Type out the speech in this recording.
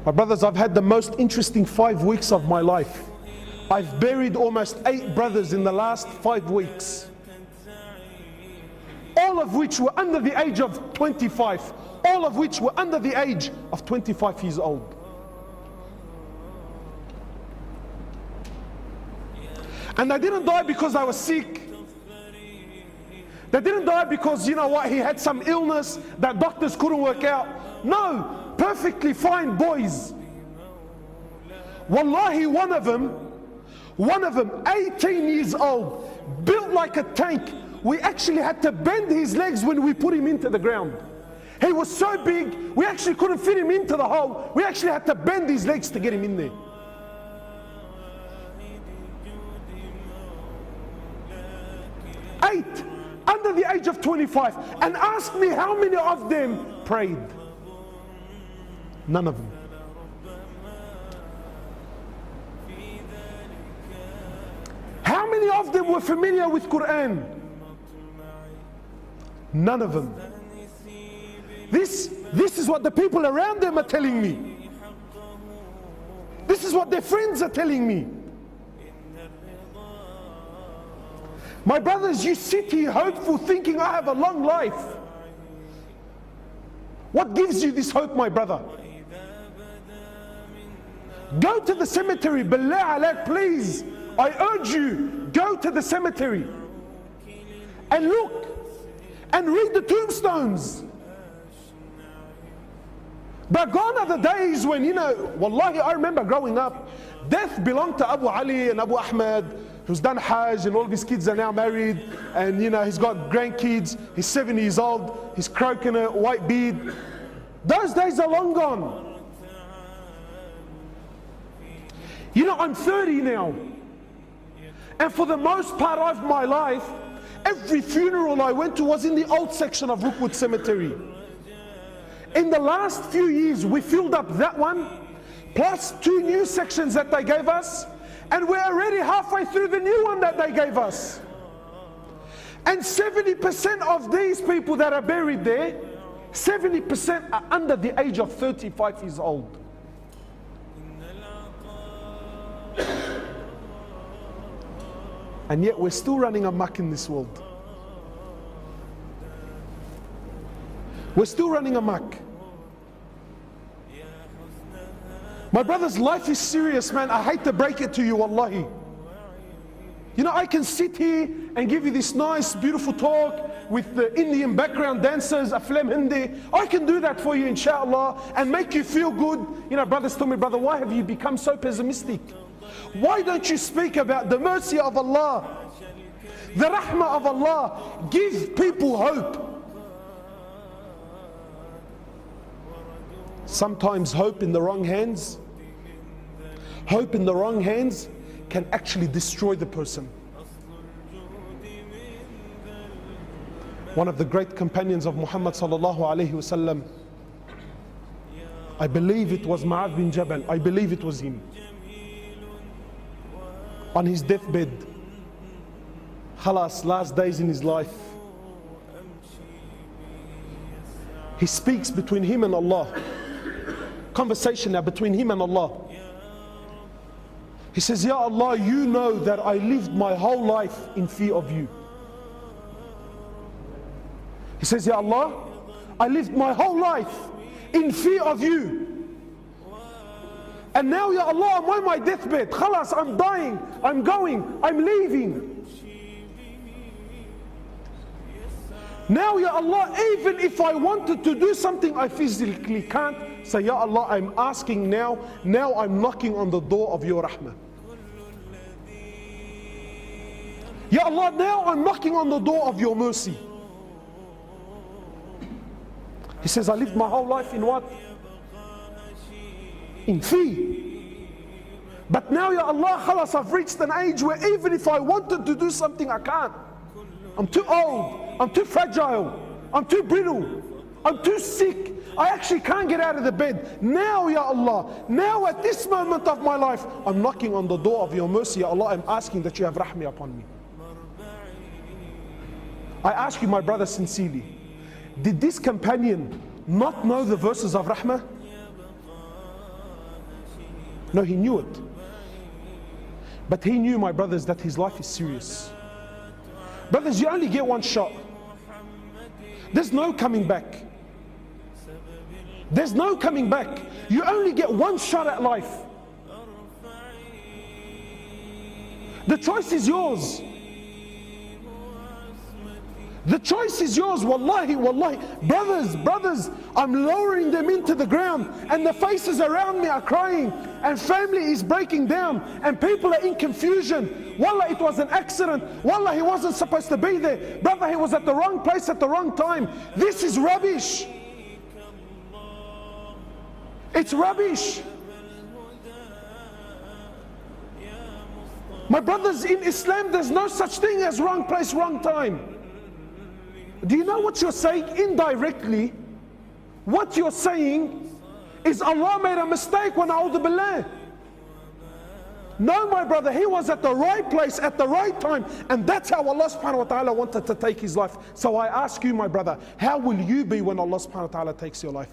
My brothers, I've had the most interesting 5 weeks of my life. I've buried almost 8 brothers in the last 5 weeks. All of which were under the age of 25. All of which were under the age of 25 years old. And they didn't die because they were sick. They didn't die because, you know what, he had some illness that doctors couldn't work out. No, perfectly fine boys. Wallahi, one of them, 18 years old, built like a tank. We actually had to bend his legs when we put him into the ground. He was so big, we actually couldn't fit him into the hole. We actually had to bend his legs to get him in there. Eight, under the age of 25. And ask me how many of them prayed. None of them. How many of them were familiar with Quran? None of them. This is what the people around them are telling me. This is what their friends are telling me. My brothers, you sit here hopeful thinking I have a long life. What gives you this hope, my brother? Go to the cemetery, billah alaik, please. I urge you, go to the cemetery and look and read the tombstones. But gone are the days when, you know, wallahi, I remember growing up, death belonged to Abu Ali and Abu Ahmed, who's done Hajj, and all of his kids are now married, and you know, he's got grandkids, he's 70 years old, he's croaking a white beard. Those days are long gone. You know, I'm 30 now, and for the most part of my life, every funeral I went to was in the old section of Rookwood Cemetery. In the last few years, we filled up that one, plus 2 new sections that they gave us, and we're already halfway through the new one that they gave us. And 70% of these people that are buried there, 70% are under the age of 35 years old. And yet we're still running amok in this world. We're still running amok. My brothers, life is serious, man. I hate to break it to you, wallahi. You know, I can sit here and give you this nice, beautiful talk with the Indian background dancers, Aflam Hindi. I can do that for you, inshallah, and make you feel good. You know, brothers tell me, brother, why have you become so pessimistic? Why don't you speak about the mercy of Allah, the rahmah of Allah? Give people hope. Sometimes hope in the wrong hands, can actually destroy the person. One of the great companions of Muhammad sallallahu alaihi wasallam, I believe it was Mu'adh bin Jabal, I believe it was him, on his deathbed, khalas, last days in his life, he speaks between him and Allah. Conversation now between him and Allah. He says, Ya Allah, you know that I lived my whole life in fear of you. He says, Ya Allah, I lived my whole life in fear of you. And now, Ya Allah, I'm on my deathbed. Khalas, I'm dying, I'm going, I'm leaving. Now, Ya Allah, even if I wanted to do something, I physically can't. Say, Ya Allah, I'm asking now I'm knocking on the door of your rahmah. Ya Allah, now I'm knocking on the door of your mercy. He says, I lived my whole life in what? In fear. But now, Ya Allah, khalas, I've reached an age where even if I wanted to do something, I can't. I'm too old, I'm too fragile, I'm too brittle, I'm too sick. I actually can't get out of the bed. Now, Ya Allah, now at this moment of my life, I'm knocking on the door of your mercy. Ya Allah, I'm asking that you have rahmah upon me. I ask you, my brother, sincerely, did this companion not know the verses of rahmah? No, he knew it. But he knew, my brothers, that his life is serious. Brothers, you only get one shot. There's no coming back. There's no coming back. You only get one shot at life. The choice is yours. The choice is yours. Wallahi, wallahi. Brothers, I'm lowering them into the ground, and the faces around me are crying, and family is breaking down, and people are in confusion. Wallah, it was an accident. Wallah, he wasn't supposed to be there. Brother, he was at the wrong place at the wrong time. This is rubbish. It's rubbish. My brothers, in Islam, there's no such thing as wrong place, wrong time. Do you know what you're saying? Indirectly, what you're saying is Allah made a mistake when a'udhu billah. No, my brother, he was at the right place at the right time, and that's how Allah subhanahu wa ta'ala wanted to take his life. So I ask you, my brother, how will you be when Allah subhanahu wa ta'ala takes your life?